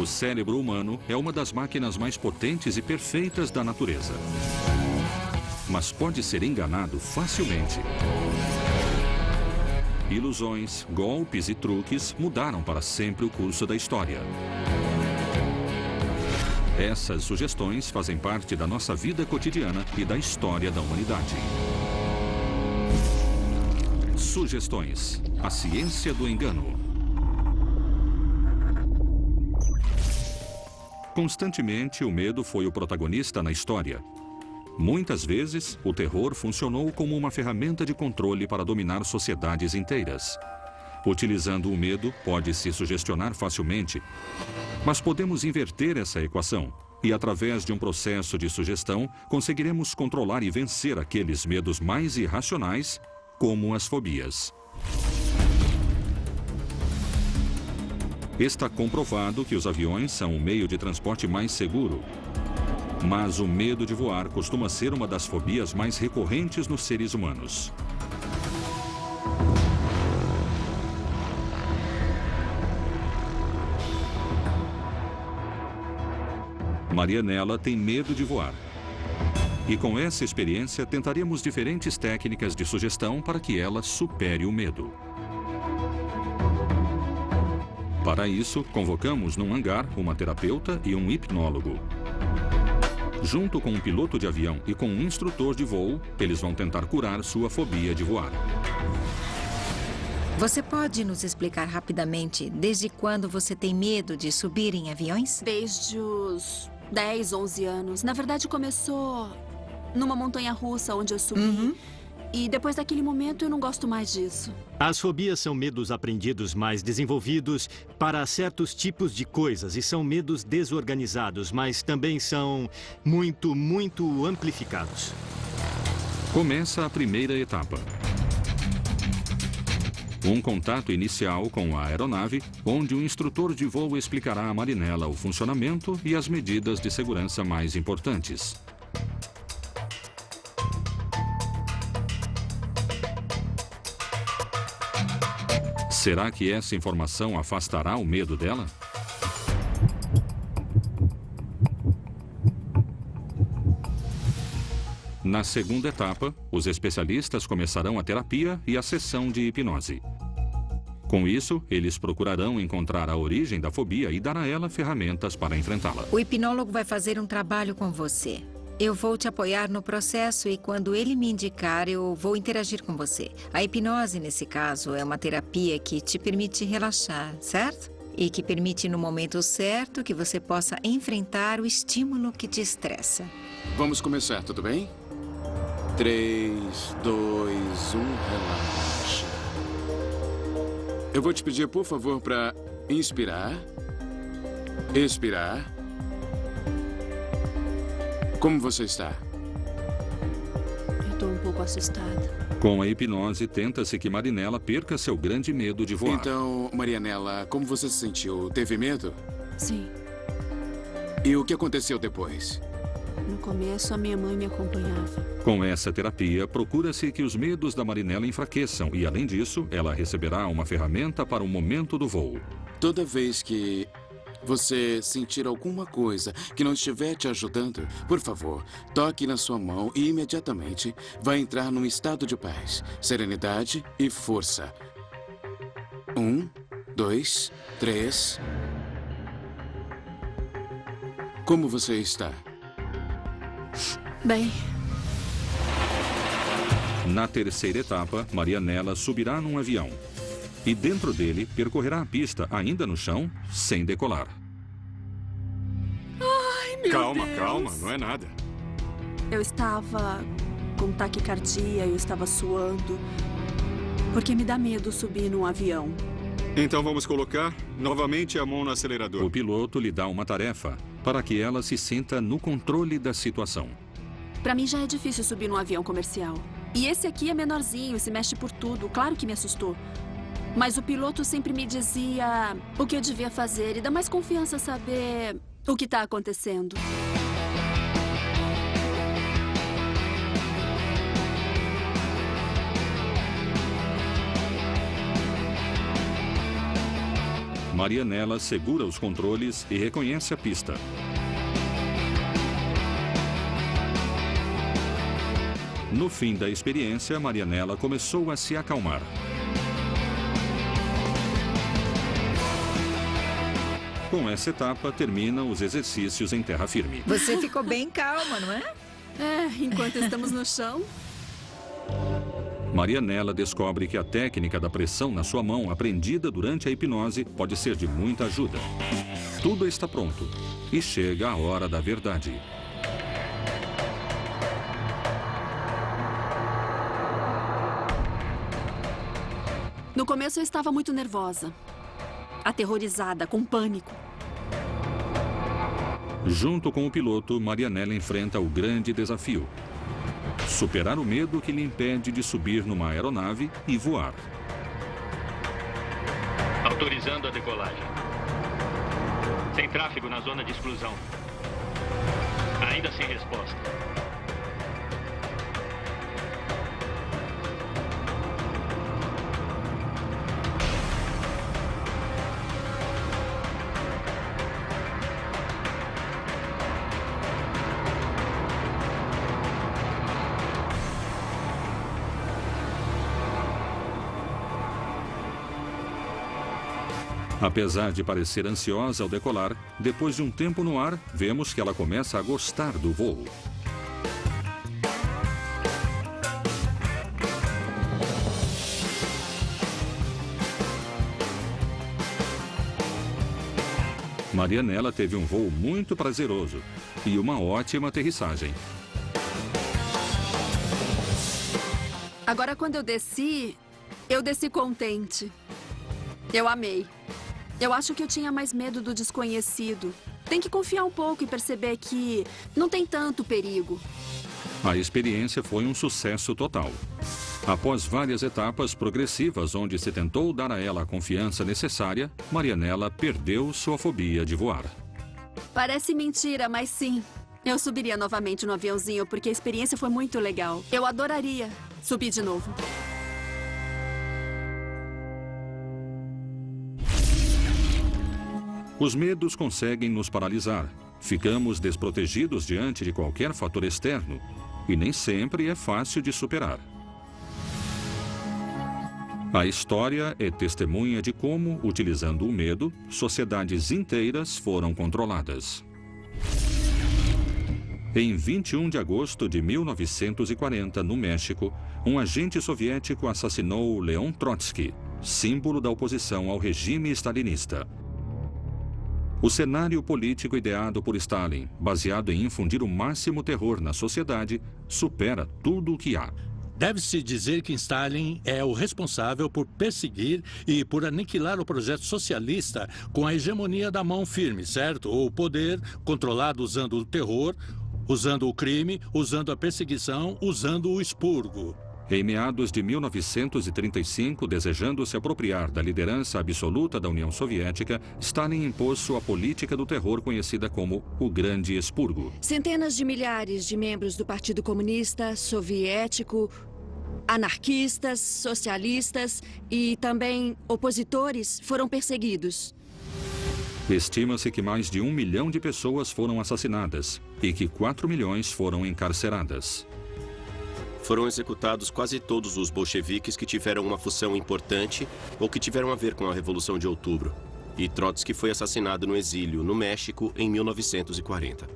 O cérebro humano é uma das máquinas mais potentes e perfeitas da natureza. Mas pode ser enganado facilmente. Ilusões, golpes e truques mudaram para sempre o curso da história. Essas sugestões fazem parte da nossa vida cotidiana e da história da humanidade. Sugestões. A ciência do engano. Constantemente, o medo foi o protagonista na história. Muitas vezes, o terror funcionou como uma ferramenta de controle para dominar sociedades inteiras. Utilizando o medo, pode-se sugestionar facilmente, mas podemos inverter essa equação e, através de um processo de sugestão, conseguiremos controlar e vencer aqueles medos mais irracionais, como as fobias. Está comprovado que os aviões são o meio de transporte mais seguro. Mas o medo de voar costuma ser uma das fobias mais recorrentes nos seres humanos. Marianela tem medo de voar. E com essa experiência, tentaremos diferentes técnicas de sugestão para que ela supere o medo. Para isso, convocamos num hangar uma terapeuta e um hipnólogo. Junto com um piloto de avião e com um instrutor de voo, eles vão tentar curar sua fobia de voar. Você pode nos explicar rapidamente desde quando você tem medo de subir em aviões? Desde os 10, 11 anos. Na verdade, começou numa montanha-russa onde eu subi. E depois daquele momento, eu não gosto mais disso. As fobias são medos aprendidos mais desenvolvidos para certos tipos de coisas e são medos desorganizados, mas também são muito amplificados. Começa a primeira etapa. Um contato inicial com a aeronave, onde o instrutor de voo explicará a Marinela o funcionamento e as medidas de segurança mais importantes. Será que essa informação afastará o medo dela? Na segunda etapa, os especialistas começarão a terapia e a sessão de hipnose. Com isso, eles procurarão encontrar a origem da fobia e dar a ela ferramentas para enfrentá-la. O hipnólogo vai fazer um trabalho com você. Eu vou te apoiar no processo e quando ele me indicar, eu vou interagir com você. A hipnose, nesse caso, é uma terapia que te permite relaxar, certo? E que permite, no momento certo, que você possa enfrentar o estímulo que te estressa. Vamos começar, tudo bem? 3, 2, 1, relaxa. Eu vou te pedir, por favor, para inspirar, expirar. Como você está? Eu estou um pouco assustada. Com a hipnose, tenta-se que Marinela perca seu grande medo de voar. Então, Marianela, como você se sentiu? Teve medo? Sim. E o que aconteceu depois? No começo, a minha mãe me acompanhava. Com essa terapia, procura-se que os medos da Marinela enfraqueçam e, além disso, ela receberá uma ferramenta para o momento do voo. Toda vez que você sentir alguma coisa que não estiver te ajudando, por favor, toque na sua mão e imediatamente vai entrar num estado de paz, serenidade e força. 1, 2, 3. Como você está? Bem, Na terceira etapa, Marianela subirá num avião. E dentro dele, percorrerá a pista ainda no chão, sem decolar. Calma, calma, não é nada. eu estava com taquicardia, eu estava suando. Porque me dá medo subir num avião. Então vamos colocar novamente a mão no acelerador. O piloto lhe dá uma tarefa para que ela se sinta no controle da situação. Pra mim já é difícil subir num avião comercial. E esse aqui é menorzinho, se mexe por tudo. Claro que me assustou. Mas o piloto sempre me dizia o que eu devia fazer. E dá mais confiança saber o que está acontecendo. Marianela segura os controles e reconhece a pista. No fim da experiência, Marianela começou a se acalmar. Com essa etapa, terminam os exercícios em terra firme. Você ficou bem calma, não é? É, enquanto estamos no chão. Marianela descobre que a técnica da pressão na sua mão, aprendida durante a hipnose, pode ser de muita ajuda. Tudo está pronto e chega a hora da verdade. No começo eu estava muito nervosa, aterrorizada, com pânico. Junto com o piloto, Marianela enfrenta o grande desafio: superar o medo que lhe impede de subir numa aeronave e voar. Autorizando a decolagem. Sem tráfego na zona de exclusão. Ainda sem resposta. Apesar de parecer ansiosa ao decolar, depois de um tempo no ar, vemos que ela começa a gostar do voo. Marianela teve um voo muito prazeroso e uma ótima aterrissagem. Agora, quando eu desci contente. Eu amei. Eu acho que eu tinha mais medo do desconhecido. Tem que confiar um pouco e perceber que não tem tanto perigo. A experiência foi um sucesso total. Após várias etapas progressivas onde se tentou dar a ela a confiança necessária, Marianela perdeu sua fobia de voar. Parece mentira, mas sim. Eu subiria novamente no aviãozinho porque a experiência foi muito legal. Eu adoraria subir de novo. Os medos conseguem nos paralisar. Ficamos desprotegidos diante de qualquer fator externo e nem sempre é fácil de superar. A história é testemunha de como, utilizando o medo, sociedades inteiras foram controladas. Em 21 de agosto de 1940, no México, um agente soviético assassinou Leon Trotsky, símbolo da oposição ao regime stalinista. O cenário político ideado por Stalin, baseado em infundir o máximo terror na sociedade, supera tudo o que há. Deve-se dizer que Stalin é o responsável por perseguir e por aniquilar o projeto socialista com a hegemonia da mão firme, certo? O poder controlado usando o terror, usando o crime, usando a perseguição, usando o expurgo. Em meados de 1935, desejando se apropriar da liderança absoluta da União Soviética, Stalin impôs sua política do terror conhecida como o Grande Expurgo. Centenas de milhares de membros do Partido Comunista Soviético, anarquistas, socialistas e também opositores foram perseguidos. Estima-se que mais de 1 milhão de pessoas foram assassinadas e que 4 milhões foram encarceradas. Foram executados quase todos os bolcheviques que tiveram uma função importante ou que tiveram a ver com a Revolução de Outubro. E Trotsky foi assassinado no exílio, no México, em 1940.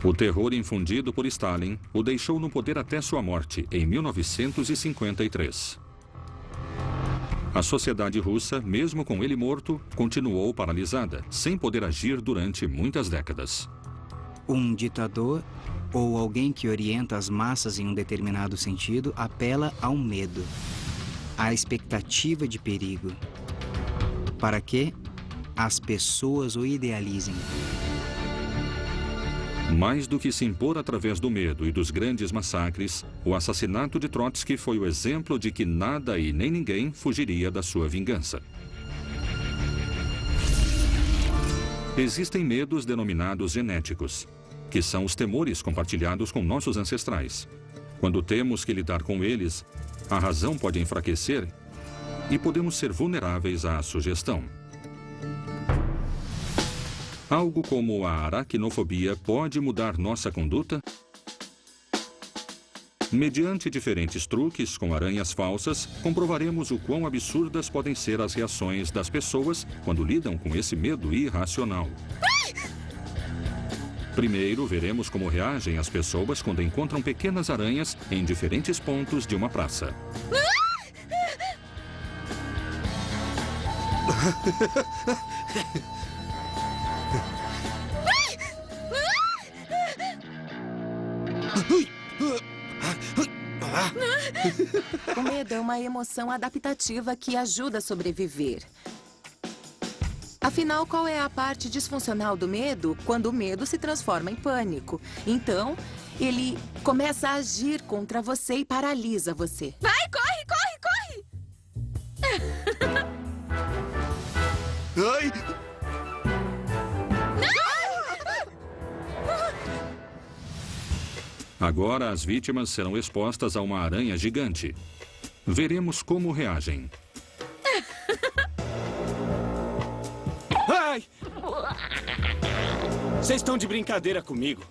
O terror infundido por Stalin o deixou no poder até sua morte, em 1953. A sociedade russa, mesmo com ele morto, continuou paralisada, sem poder agir durante muitas décadas. Um ditador ou alguém que orienta as massas em um determinado sentido apela ao medo, à expectativa de perigo, para que as pessoas o idealizem. Mais do que se impor através do medo e dos grandes massacres, o assassinato de Trotsky foi o exemplo de que nada e nem ninguém fugiria da sua vingança. Existem medos denominados genéticos, que são os temores compartilhados com nossos ancestrais. Quando temos que lidar com eles, a razão pode enfraquecer e podemos ser vulneráveis à sugestão. Algo como a aracnofobia pode mudar nossa conduta? Mediante diferentes truques com aranhas falsas, comprovaremos o quão absurdas podem ser as reações das pessoas quando lidam com esse medo irracional. Primeiro, veremos como reagem as pessoas quando encontram pequenas aranhas em diferentes pontos de uma praça. O medo é uma emoção adaptativa que ajuda a sobreviver. Afinal, qual é a parte disfuncional do medo quando o medo se transforma em pânico? Então, ele começa a agir contra você e paralisa você. Vai, corre, corre, corre! Ai! Agora as vítimas serão expostas a uma aranha gigante. Veremos como reagem. Ai! Vocês estão de brincadeira comigo.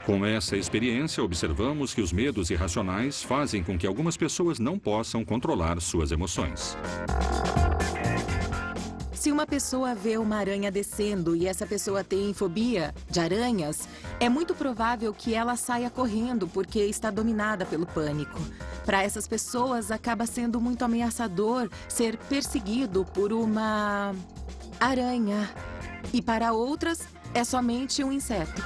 Com essa experiência, observamos que os medos irracionais fazem com que algumas pessoas não possam controlar suas emoções. Se uma pessoa vê uma aranha descendo e essa pessoa tem fobia de aranhas, é muito provável que ela saia correndo porque está dominada pelo pânico. Para essas pessoas, acaba sendo muito ameaçador ser perseguido por uma aranha. E para outras, é somente um inseto.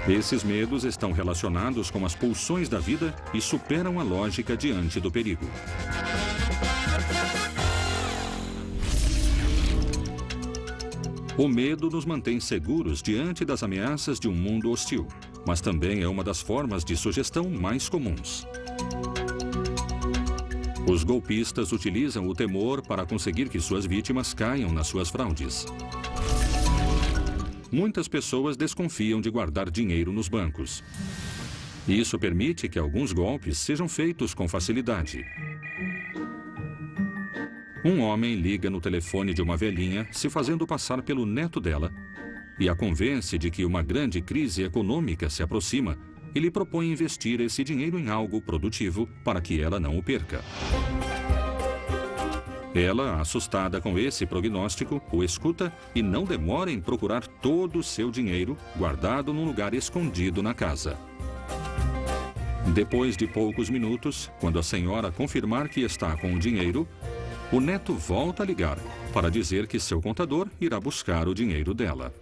Esses medos estão relacionados com as pulsões da vida e superam a lógica diante do perigo. O medo nos mantém seguros diante das ameaças de um mundo hostil, mas também é uma das formas de sugestão mais comuns. Os golpistas utilizam o temor para conseguir que suas vítimas caiam nas suas fraudes. Muitas pessoas desconfiam de guardar dinheiro nos bancos. Isso permite que alguns golpes sejam feitos com facilidade. Um homem liga no telefone de uma velhinha, se fazendo passar pelo neto dela, e a convence de que uma grande crise econômica se aproxima e lhe propõe investir esse dinheiro em algo produtivo para que ela não o perca. Ela, assustada com esse prognóstico, o escuta e não demora em procurar todo o seu dinheiro guardado num lugar escondido na casa. Depois de poucos minutos, quando a senhora confirmar que está com o dinheiro, o neto volta a ligar para dizer que seu contador irá buscar o dinheiro dela.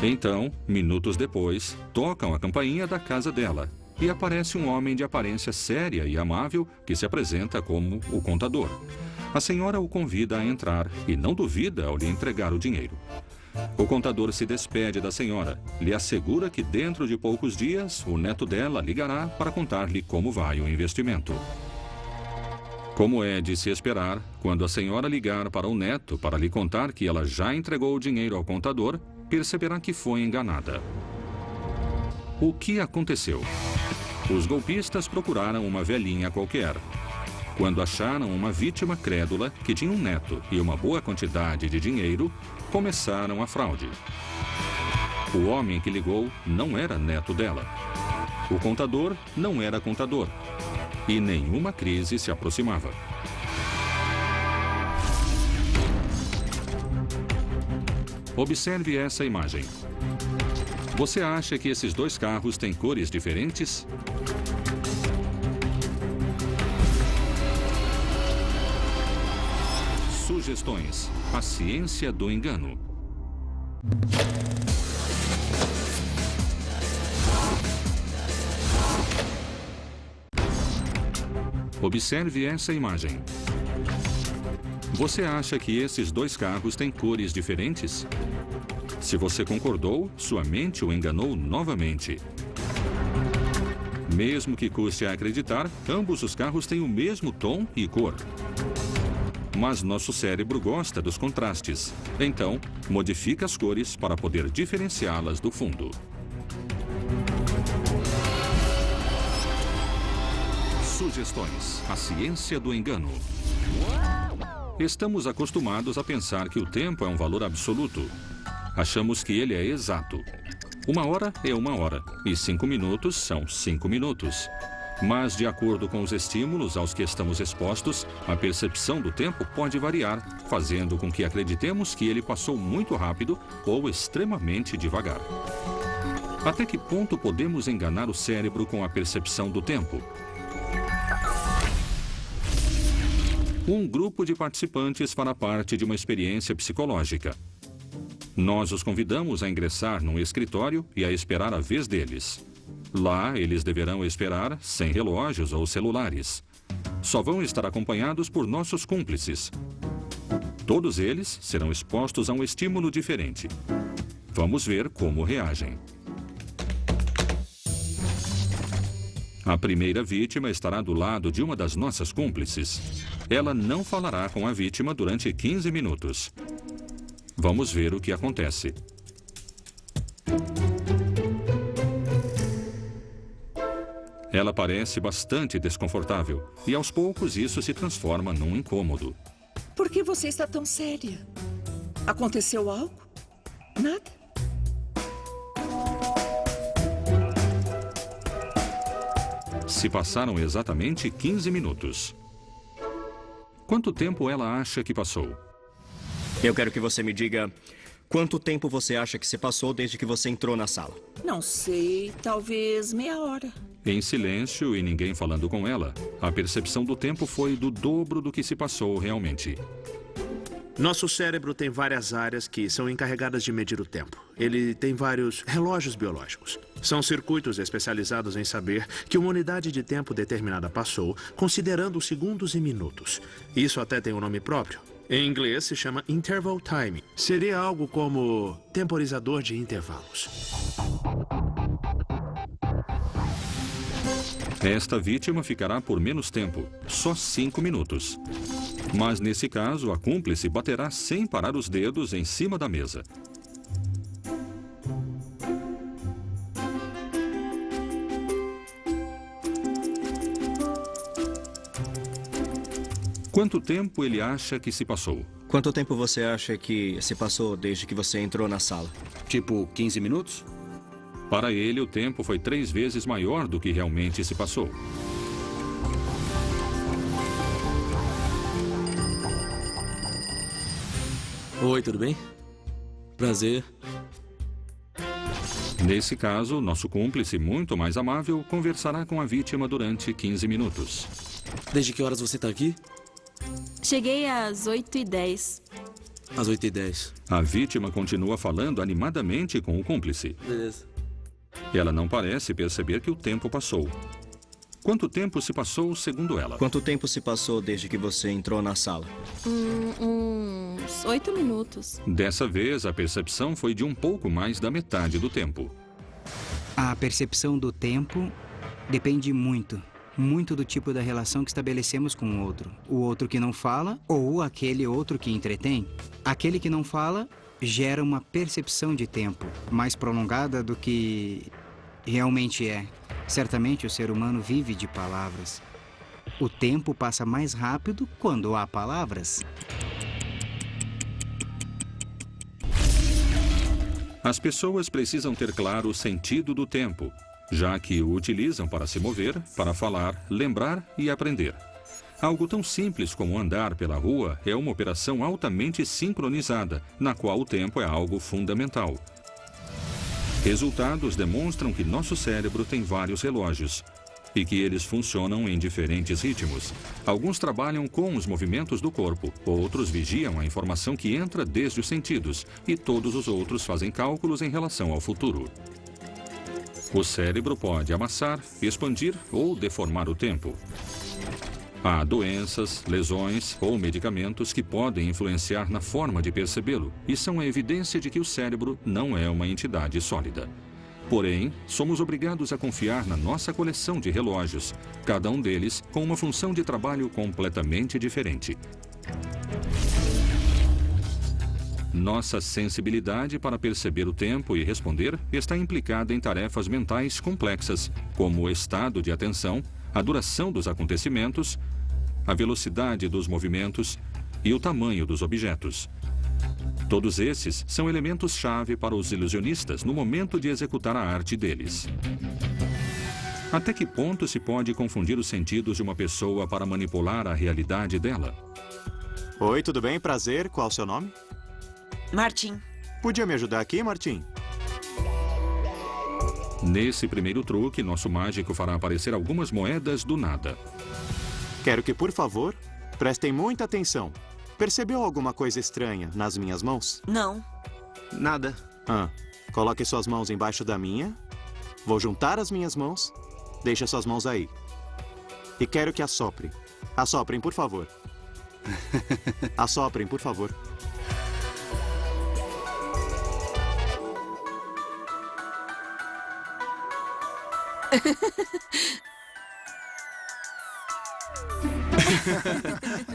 Então, minutos depois, tocam a campainha da casa dela e aparece um homem de aparência séria e amável que se apresenta como o contador. A senhora o convida a entrar e não duvida ao lhe entregar o dinheiro. O contador se despede da senhora, lhe assegura que dentro de poucos dias o neto dela ligará para contar-lhe como vai o investimento. Como é de se esperar, quando a senhora ligar para o neto para lhe contar que ela já entregou o dinheiro ao contador, perceberá que foi enganada. O que aconteceu? Os golpistas procuraram uma velhinha qualquer. Quando acharam uma vítima crédula que tinha um neto e uma boa quantidade de dinheiro, começaram a fraude. O homem que ligou não era neto dela. O contador não era contador. E nenhuma crise se aproximava. Observe essa imagem. Você acha que esses dois carros têm cores diferentes? Sugestões. A ciência do engano. Observe essa imagem. Você acha que esses dois carros têm cores diferentes? Se você concordou, sua mente o enganou novamente. Mesmo que custe a acreditar, ambos os carros têm o mesmo tom e cor. mas nosso cérebro gosta dos contrastes. Então, modifica as cores para poder diferenciá-las do fundo. Sugestões. A ciência do engano. Estamos acostumados a pensar que o tempo é um valor absoluto. Achamos que ele é exato. 1 hora é 1 hora e 5 minutos são 5 minutos. Mas, de acordo com os estímulos aos que estamos expostos, a percepção do tempo pode variar, fazendo com que acreditemos que ele passou muito rápido ou extremamente devagar. Até que ponto podemos enganar o cérebro com a percepção do tempo? Um grupo de participantes fará parte de uma experiência psicológica. Nós os convidamos a ingressar num escritório e a esperar a vez deles. Lá, eles deverão esperar sem relógios ou celulares. Só vão estar acompanhados por nossos cúmplices. Todos eles serão expostos a um estímulo diferente. Vamos ver como reagem. A primeira vítima estará do lado de uma das nossas cúmplices. Ela não falará com a vítima durante 15 minutos. Vamos ver o que acontece. Ela parece bastante desconfortável e, aos poucos, isso se transforma num incômodo. Por que você está tão séria? Aconteceu algo? Nada? Se passaram exatamente 15 minutos. Quanto tempo ela acha que passou? Eu quero que você me diga quanto tempo você acha que se passou desde que você entrou na sala. Não sei, talvez meia hora. Em silêncio e ninguém falando com ela, a percepção do tempo foi do dobro do que se passou realmente. Nosso cérebro tem várias áreas que são encarregadas de medir o tempo. Ele tem vários relógios biológicos. São circuitos especializados em saber que uma unidade de tempo determinada passou, considerando segundos e minutos. Isso até tem um nome próprio. Em inglês se chama interval timing. Seria algo como temporizador de intervalos. Esta vítima ficará por menos tempo, só 5 minutos. Mas nesse caso, a cúmplice baterá sem parar os dedos em cima da mesa. Quanto tempo ele acha que se passou? Quanto tempo você acha que se passou desde que você entrou na sala? Tipo 15 minutos? Para ele, o tempo foi 3 vezes maior do que realmente se passou. Oi, tudo bem? Prazer. Nesse caso, nosso cúmplice, muito mais amável, conversará com a vítima durante 15 minutos. Desde que horas você está aqui? Cheguei às 8h10. Às 8h10. A vítima continua falando animadamente com o cúmplice. Beleza. Ela não parece perceber que o tempo passou. Quanto tempo se passou, segundo ela? Quanto tempo se passou desde que você entrou na sala? Uns 8 minutos. Dessa vez, a percepção foi de um pouco mais da metade do tempo. A percepção do tempo depende muito do tipo da relação que estabelecemos com o outro. O outro que não fala ou aquele outro que entretém. Aquele que não fala gera uma percepção de tempo mais prolongada do que realmente é. Certamente o ser humano vive de palavras. O tempo passa mais rápido quando há palavras. As pessoas precisam ter claro o sentido do tempo, já que o utilizam para se mover, para falar, lembrar e aprender. Algo tão simples como andar pela rua é uma operação altamente sincronizada, na qual o tempo é algo fundamental. Resultados demonstram que nosso cérebro tem vários relógios e que eles funcionam em diferentes ritmos. Alguns trabalham com os movimentos do corpo, outros vigiam a informação que entra desde os sentidos e todos os outros fazem cálculos em relação ao futuro. O cérebro pode amassar, expandir ou deformar o tempo. Há doenças, lesões ou medicamentos que podem influenciar na forma de percebê-lo e são a evidência de que o cérebro não é uma entidade sólida. Porém, somos obrigados a confiar na nossa coleção de relógios, cada um deles com uma função de trabalho completamente diferente. Nossa sensibilidade para perceber o tempo e responder está implicada em tarefas mentais complexas, como o estado de atenção, a duração dos acontecimentos, a velocidade dos movimentos e o tamanho dos objetos. Todos esses são elementos-chave para os ilusionistas no momento de executar a arte deles. Até que ponto se pode confundir os sentidos de uma pessoa para manipular a realidade dela? Oi, tudo bem? Prazer. Qual o seu nome? Martim. Podia me ajudar aqui, Martim? Nesse primeiro truque, nosso mágico fará aparecer algumas moedas do nada. Quero que, por favor, prestem muita atenção. Percebeu alguma coisa estranha nas minhas mãos? Não. Nada. Coloque suas mãos embaixo da minha. Vou juntar as minhas mãos. Deixe suas mãos aí. E quero que assopre. Assoprem, por favor. Assoprem, por favor.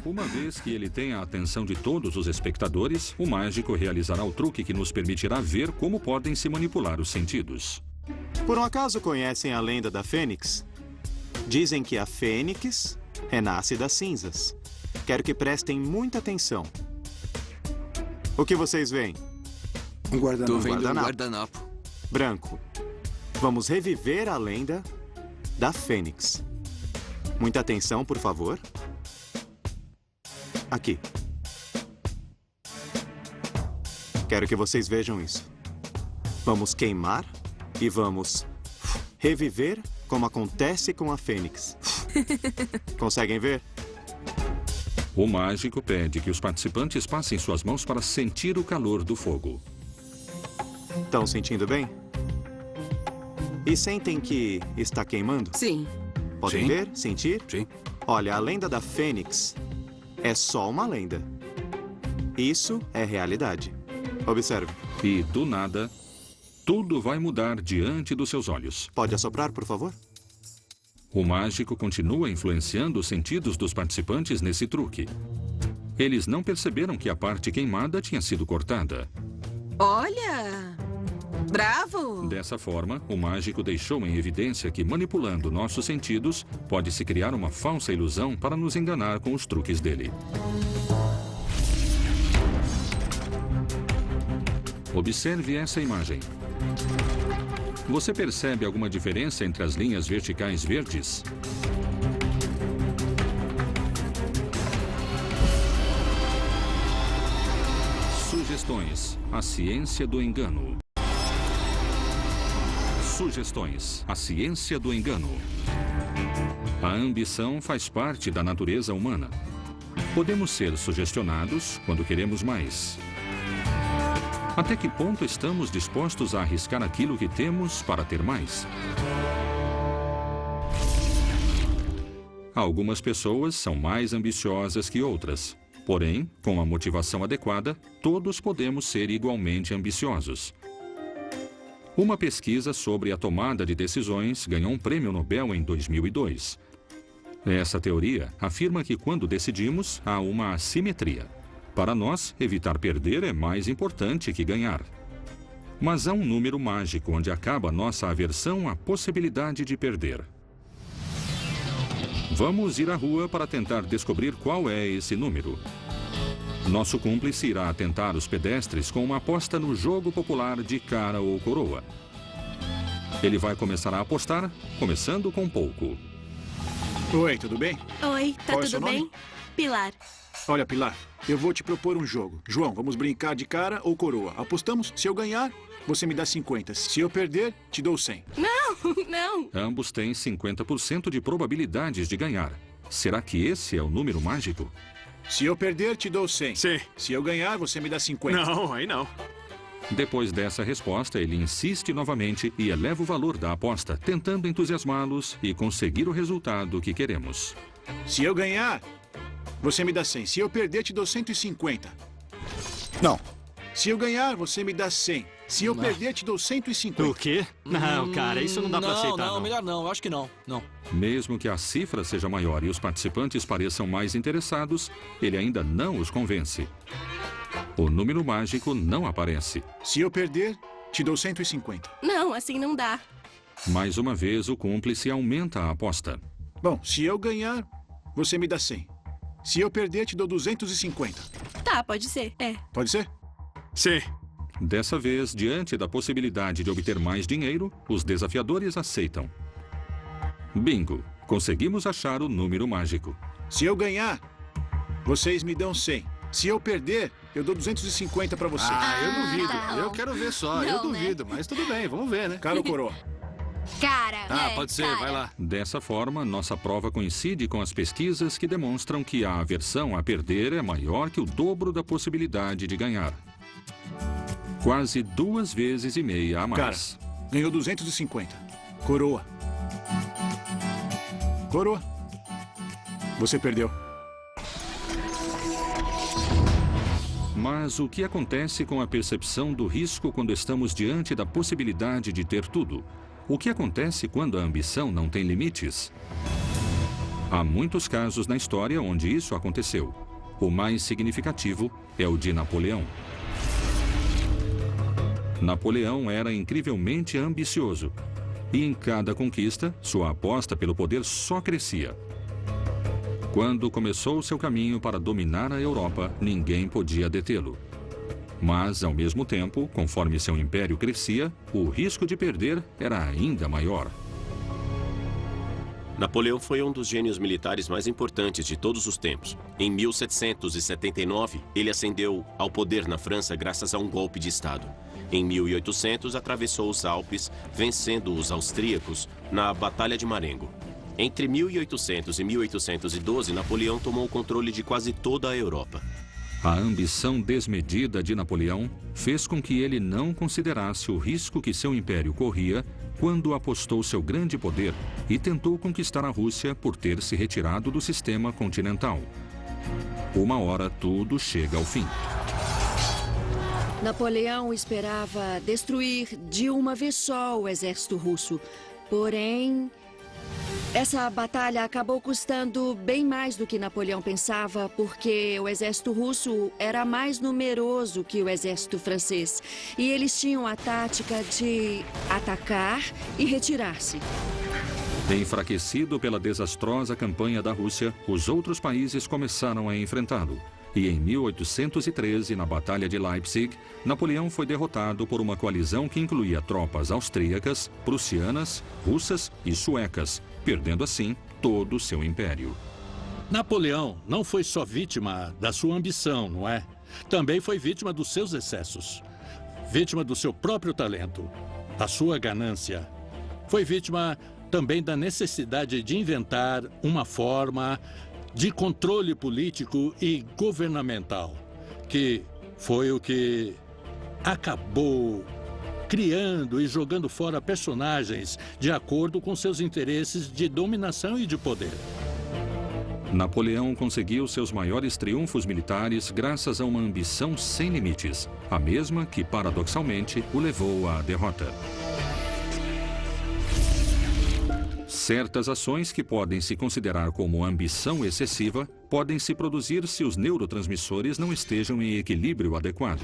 Uma vez que ele tem a atenção de todos os espectadores, o mágico realizará o truque que nos permitirá ver como podem se manipular os sentidos. Por um acaso conhecem a lenda da Fênix? Dizem que a Fênix renasce das cinzas. Quero que prestem muita atenção. O que vocês veem? Um guardanapo. Tô vendo um guardanapo. Branco. Vamos reviver a lenda da Fênix. Muita atenção, por favor. Aqui. Quero que vocês vejam isso. Vamos queimar e vamos reviver como acontece com a Fênix. Conseguem ver? O mágico pede que os participantes passem suas mãos para sentir o calor do fogo. Estão sentindo bem? E sentem que está queimando? Sim. Podem Sim. ver? Sentir? Sim. Olha, a lenda da Fênix é só uma lenda. Isso é realidade. Observe. E, do nada, tudo vai mudar diante dos seus olhos. Pode assoprar, por favor? O mágico continua influenciando os sentidos dos participantes nesse truque. Eles não perceberam que a parte queimada tinha sido cortada. Olha! Bravo! Dessa forma, o mágico deixou em evidência que, manipulando nossos sentidos, pode-se criar uma falsa ilusão para nos enganar com os truques dele. Observe essa imagem. Você percebe alguma diferença entre as linhas verticais verdes? Sugestões: a ciência do engano. Sugestões: a ciência do engano. A ambição faz parte da natureza humana. Podemos ser sugestionados quando queremos mais. Até que ponto estamos dispostos a arriscar aquilo que temos para ter mais? Algumas pessoas são mais ambiciosas que outras. Porém, com a motivação adequada, todos podemos ser igualmente ambiciosos. Uma pesquisa sobre a tomada de decisões ganhou um prêmio Nobel em 2002. Essa teoria afirma que quando decidimos, há uma assimetria. Para nós, evitar perder é mais importante que ganhar. Mas há um número mágico onde acaba nossa aversão à possibilidade de perder. Vamos ir à rua para tentar descobrir qual é esse número. Nosso cúmplice irá atentar os pedestres com uma aposta no jogo popular de cara ou coroa. Ele vai começar a apostar, começando com pouco. Oi, tudo bem? Oi, tá Qual é o seu tudo bem? nome? Pilar. Olha, Pilar, eu vou te propor um jogo. João, vamos brincar de cara ou coroa. Apostamos? Se eu ganhar, você me dá 50. Se eu perder, te dou 100. Não, não. Ambos têm 50% de probabilidades de ganhar. Será que esse é o número mágico? Se eu perder, te dou 100. Sim. Se eu ganhar, você me dá 50. Não, aí não. Depois dessa resposta, ele insiste novamente e eleva o valor da aposta, tentando entusiasmá-los e conseguir o resultado que queremos. Se eu ganhar, você me dá 100. Se eu perder, te dou 150. Não. Se eu ganhar, você me dá 100. Se eu perder, te dou 150. O quê? Não, cara, isso não dá pra aceitar, não. Melhor não, eu acho que não. Não. Mesmo que a cifra seja maior e os participantes pareçam mais interessados, ele ainda não os convence. O número mágico não aparece. Se eu perder, te dou 150. Não, assim não dá. Mais uma vez, o cúmplice aumenta a aposta. Bom, se eu ganhar, você me dá 100. Se eu perder, te dou 250. Tá, pode ser. Pode ser? Sim. Dessa vez, diante da possibilidade de obter mais dinheiro, os desafiadores aceitam. Bingo! Conseguimos achar o número mágico. Se eu ganhar, vocês me dão 100. Se eu perder, eu dou 250 pra você. Eu duvido. Eu quero ver só. Não, eu duvido, mas tudo bem, vamos ver, né? Cara ou coroa? Cara. Pode ser, vai lá. Dessa forma, nossa prova coincide com as pesquisas que demonstram que a aversão a perder é maior que o dobro da possibilidade de ganhar. Quase 2,5 vezes a mais. Cara, ganhou 250. Coroa. Coroa. Você perdeu. Mas o que acontece com a percepção do risco quando estamos diante da possibilidade de ter tudo? O que acontece quando a ambição não tem limites? Há muitos casos na história onde isso aconteceu. O mais significativo é o de Napoleão. Napoleão era incrivelmente ambicioso. E em cada conquista, sua aposta pelo poder só crescia. Quando começou seu caminho para dominar a Europa, ninguém podia detê-lo. Mas, ao mesmo tempo, conforme seu império crescia, o risco de perder era ainda maior. Napoleão foi um dos gênios militares mais importantes de todos os tempos. Em 1779, ele ascendeu ao poder na França graças a um golpe de Estado. Em 1800, atravessou os Alpes, vencendo os austríacos na Batalha de Marengo. Entre 1800 e 1812, Napoleão tomou o controle de quase toda a Europa. A ambição desmedida de Napoleão fez com que ele não considerasse o risco que seu império corria quando apostou seu grande poder e tentou conquistar a Rússia por ter se retirado do sistema continental. Uma hora tudo chega ao fim. Napoleão esperava destruir de uma vez só o exército russo. Porém, essa batalha acabou custando bem mais do que Napoleão pensava, porque o exército russo era mais numeroso que o exército francês. E eles tinham a tática de atacar e retirar-se. Enfraquecido pela desastrosa campanha da Rússia, os outros países começaram a enfrentá-lo. E em 1813, na Batalha de Leipzig, Napoleão foi derrotado por uma coalizão que incluía tropas austríacas, prussianas, russas e suecas, perdendo assim todo o seu império. Napoleão não foi só vítima da sua ambição, não é? Também foi vítima dos seus excessos. Vítima do seu próprio talento, da sua ganância. Foi vítima também da necessidade de inventar uma forma de controle político e governamental, que foi o que acabou criando e jogando fora personagens de acordo com seus interesses de dominação e de poder. Napoleão conseguiu seus maiores triunfos militares graças a uma ambição sem limites, a mesma que, paradoxalmente, o levou à derrota. Certas ações que podem se considerar como ambição excessiva podem se produzir se os neurotransmissores não estejam em equilíbrio adequado.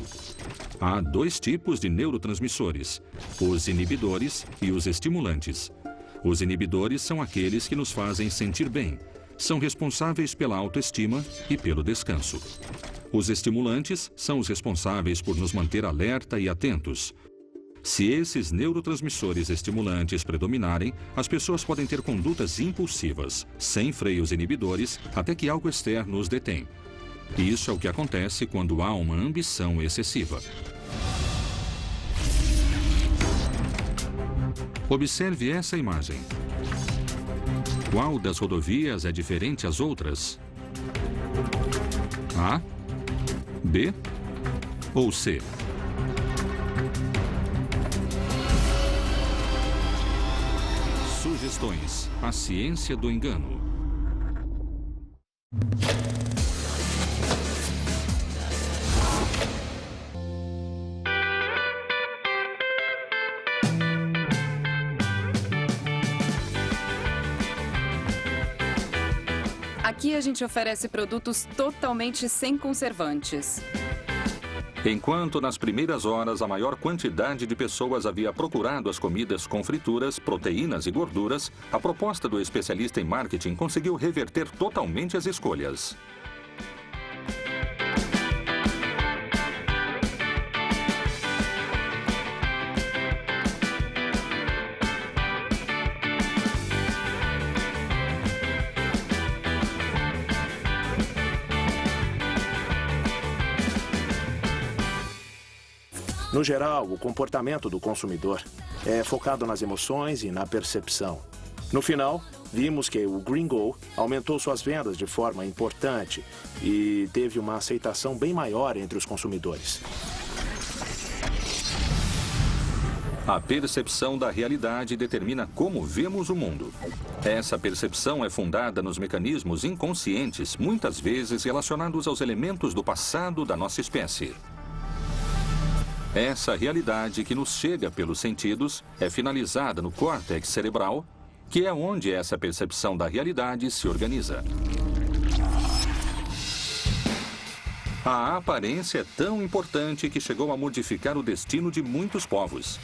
Há dois tipos de neurotransmissores, os inibidores e os estimulantes. Os inibidores são aqueles que nos fazem sentir bem, são responsáveis pela autoestima e pelo descanso. Os estimulantes são os responsáveis por nos manter alerta e atentos. Se esses neurotransmissores estimulantes predominarem, as pessoas podem ter condutas impulsivas, sem freios inibidores, até que algo externo os detém. Isso é o que acontece quando há uma ambição excessiva. Observe essa imagem. Qual das rodovias é diferente às outras? A, B ou C? Sugestões: A Ciência do Engano. Aqui a gente oferece produtos totalmente sem conservantes. Enquanto nas primeiras horas a maior quantidade de pessoas havia procurado as comidas com frituras, proteínas e gorduras, a proposta do especialista em marketing conseguiu reverter totalmente as escolhas. No geral, o comportamento do consumidor é focado nas emoções e na percepção. No final, vimos que o Green Go aumentou suas vendas de forma importante e teve uma aceitação bem maior entre os consumidores. A percepção da realidade determina como vemos o mundo. Essa percepção é fundada nos mecanismos inconscientes, muitas vezes relacionados aos elementos do passado da nossa espécie. Essa realidade que nos chega pelos sentidos é finalizada no córtex cerebral, que é onde essa percepção da realidade se organiza. A aparência é tão importante que chegou a modificar o destino de muitos povos.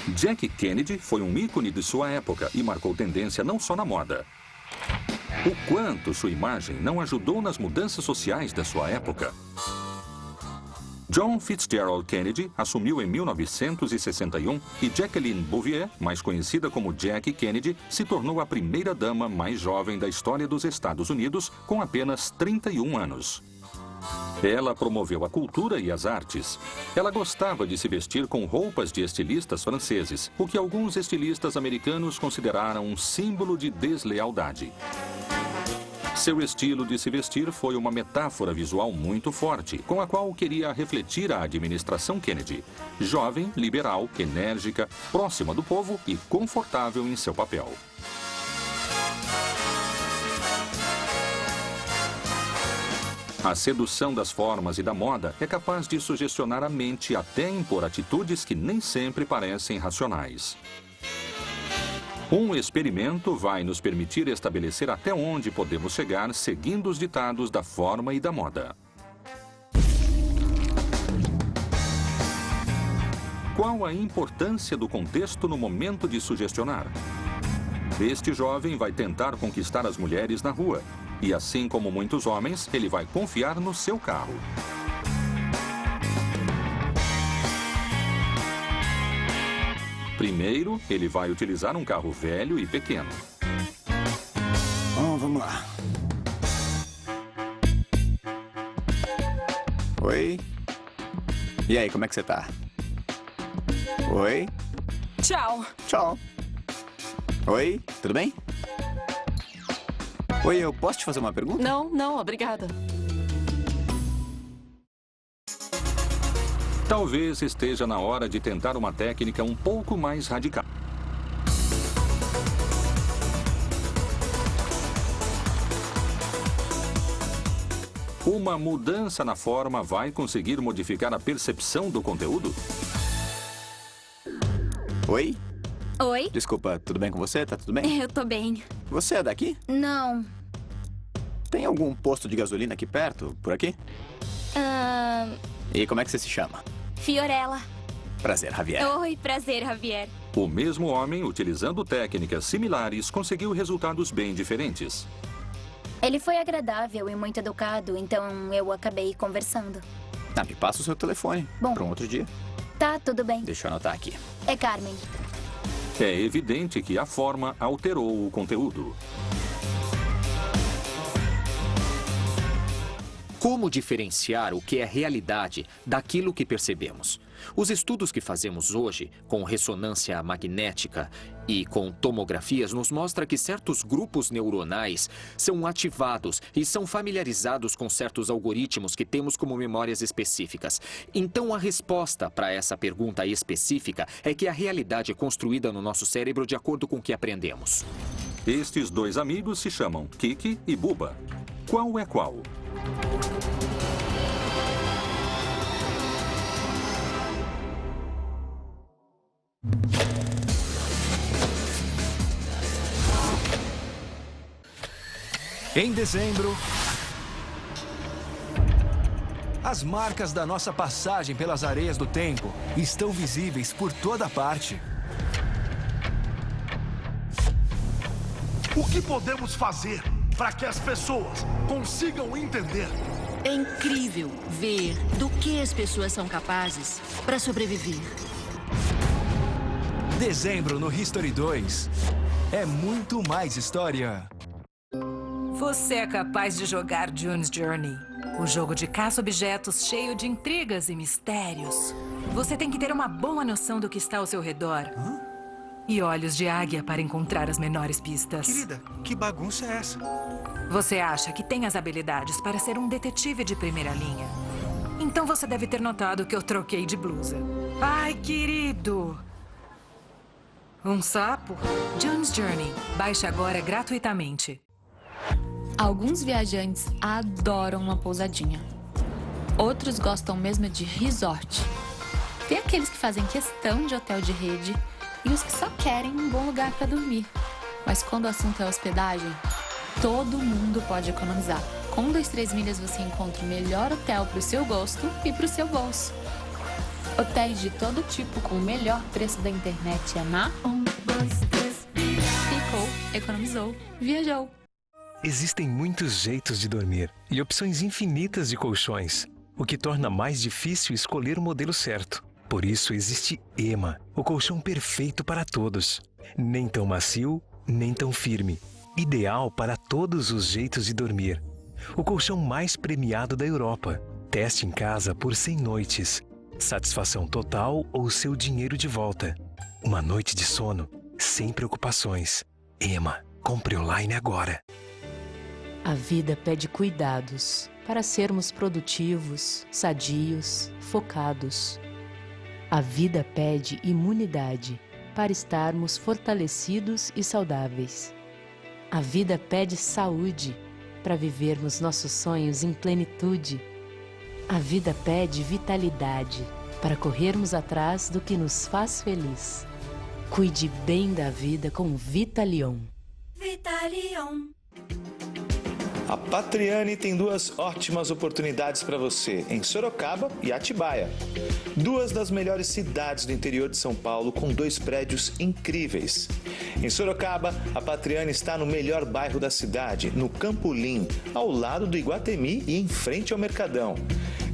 Jack Kennedy foi um ícone de sua época e marcou tendência não só na moda. O quanto sua imagem não ajudou nas mudanças sociais da sua época. John Fitzgerald Kennedy assumiu em 1961 e Jacqueline Bouvier, mais conhecida como Jack Kennedy, se tornou a primeira dama mais jovem da história dos Estados Unidos, com apenas 31 anos. Ela promoveu a cultura e as artes. Ela gostava de se vestir com roupas de estilistas franceses, o que alguns estilistas americanos consideraram um símbolo de deslealdade. Seu estilo de se vestir foi uma metáfora visual muito forte, com a qual queria refletir a administração Kennedy. Jovem, liberal, enérgica, próxima do povo e confortável em seu papel. A sedução das formas e da moda é capaz de sugestionar a mente até impor atitudes que nem sempre parecem racionais. Um experimento vai nos permitir estabelecer até onde podemos chegar seguindo os ditados da forma e da moda. Qual a importância do contexto no momento de sugestionar? Este jovem vai tentar conquistar as mulheres na rua. E assim como muitos homens, ele vai confiar no seu carro. Primeiro, ele vai utilizar um carro velho e pequeno. Bom, vamos lá. Oi. E aí, como é que você tá? Oi. Tchau. Tchau. Oi, tudo bem? Oi, eu posso te fazer uma pergunta? Não, obrigada. Talvez esteja na hora de tentar uma técnica um pouco mais radical. Uma mudança na forma vai conseguir modificar a percepção do conteúdo? Oi? Oi? Desculpa, tudo bem com você? Tá tudo bem? Eu tô bem. Você é daqui? Não. Tem algum posto de gasolina aqui perto, por aqui? E como é que você se chama? Fiorella. Prazer, Javier. Oi, prazer, Javier. O mesmo homem, utilizando técnicas similares, conseguiu resultados bem diferentes. Ele foi agradável e muito educado, então eu acabei conversando. Ah, me passa o seu telefone. Bom. Para um outro dia. Tá, tudo bem. Deixa eu anotar aqui. É Carmen. É evidente que a forma alterou o conteúdo. Como diferenciar o que é realidade daquilo que percebemos? Os estudos que fazemos hoje, com ressonância magnética e com tomografias, nos mostram que certos grupos neuronais são ativados e são familiarizados com certos algoritmos que temos como memórias específicas. Então, a resposta para essa pergunta específica é que a realidade é construída no nosso cérebro de acordo com o que aprendemos. Estes dois amigos se chamam Kiki e Buba. Qual é qual? Em dezembro, As marcas da nossa passagem pelas areias do tempo estão visíveis por toda parte. O que podemos fazer para que as pessoas consigam entender? É incrível ver do que as pessoas são capazes para sobreviver. Dezembro no History 2 é muito mais história. Você é capaz de jogar June's Journey, o jogo de caça-objetos cheio de intrigas e mistérios. Você tem que ter uma boa noção do que está ao seu redor. E olhos de águia para encontrar as menores pistas. Querida, que bagunça é essa? Você acha que tem as habilidades para ser um detetive de primeira linha. Então você deve ter notado que eu troquei de blusa. Ai, querido! Um sapo? June's Journey. Baixe agora gratuitamente. Alguns viajantes adoram uma pousadinha. Outros gostam mesmo de resort. Tem aqueles que fazem questão de hotel de rede e os que só querem um bom lugar para dormir. Mas quando o assunto é hospedagem, todo mundo pode economizar. Com 123 milhas você encontra o melhor hotel para o seu gosto e para o seu bolso. Hotéis de todo tipo com o melhor preço da internet é na 123 milhas. Ficou, economizou, viajou. Existem muitos jeitos de dormir e opções infinitas de colchões, o que torna mais difícil escolher o modelo certo. Por isso existe EMA, o colchão perfeito para todos. Nem tão macio, nem tão firme. Ideal para todos os jeitos de dormir. O colchão mais premiado da Europa. Teste em casa por 100 noites. Satisfação total ou seu dinheiro de volta. Uma noite de sono sem preocupações. EMA, compre online agora. A vida pede cuidados para sermos produtivos, sadios, focados. A vida pede imunidade para estarmos fortalecidos e saudáveis. A vida pede saúde para vivermos nossos sonhos em plenitude. A vida pede vitalidade para corrermos atrás do que nos faz feliz. Cuide bem da vida com Vitalion. Vitalion. A Patriani tem duas ótimas oportunidades para você, em Sorocaba e Atibaia. Duas das melhores cidades do interior de São Paulo, com 2 prédios incríveis. Em Sorocaba, a Patriani está no melhor bairro da cidade, no Campolim, ao lado do Iguatemi e em frente ao Mercadão.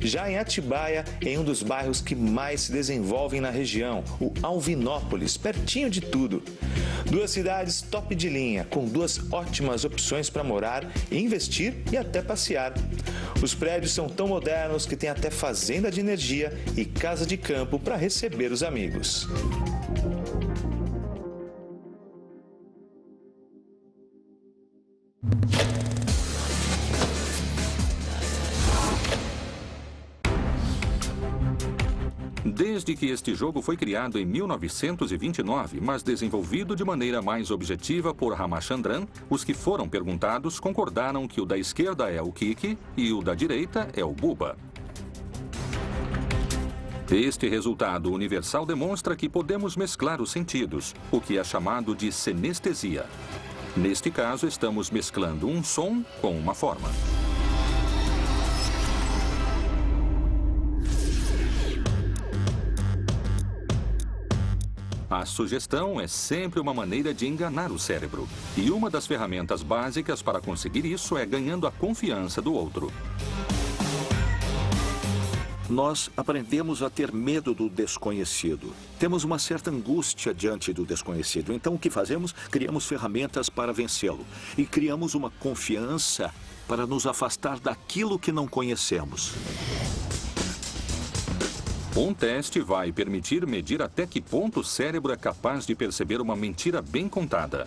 Já em Atibaia, em um dos bairros que mais se desenvolvem na região, o Alvinópolis, pertinho de tudo. Duas cidades top de linha, com 2 ótimas opções para morar, investir e até passear. Os prédios são tão modernos que tem até fazenda de energia e casa de campo para receber os amigos. Desde que este jogo foi criado em 1929, mas desenvolvido de maneira mais objetiva por Ramachandran, os que foram perguntados concordaram que o da esquerda é o Kiki e o da direita é o Buba. Este resultado universal demonstra que podemos mesclar os sentidos, o que é chamado de senestesia. Neste caso, estamos mesclando um som com uma forma. A sugestão é sempre uma maneira de enganar o cérebro. E uma das ferramentas básicas para conseguir isso é ganhando a confiança do outro. Nós aprendemos a ter medo do desconhecido. Temos uma certa angústia diante do desconhecido. Então, o que fazemos? Criamos ferramentas para vencê-lo. E criamos uma confiança para nos afastar daquilo que não conhecemos. Um teste vai permitir medir até que ponto o cérebro é capaz de perceber uma mentira bem contada.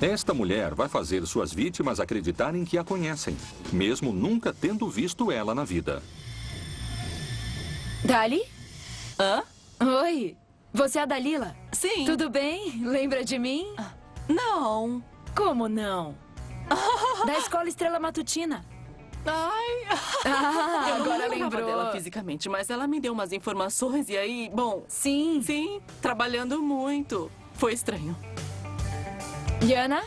Esta mulher vai fazer suas vítimas acreditarem que a conhecem, mesmo nunca tendo visto ela na vida. Dali? Hã? Oi, você é a Dalila? Sim. Tudo bem? Lembra de mim? Não. Como não? Da Escola Estrela Matutina. Ai, eu agora não lembrava lembrou. dela fisicamente, mas ela me deu umas informações e aí, bom... Sim, trabalhando muito. Foi estranho. Yana?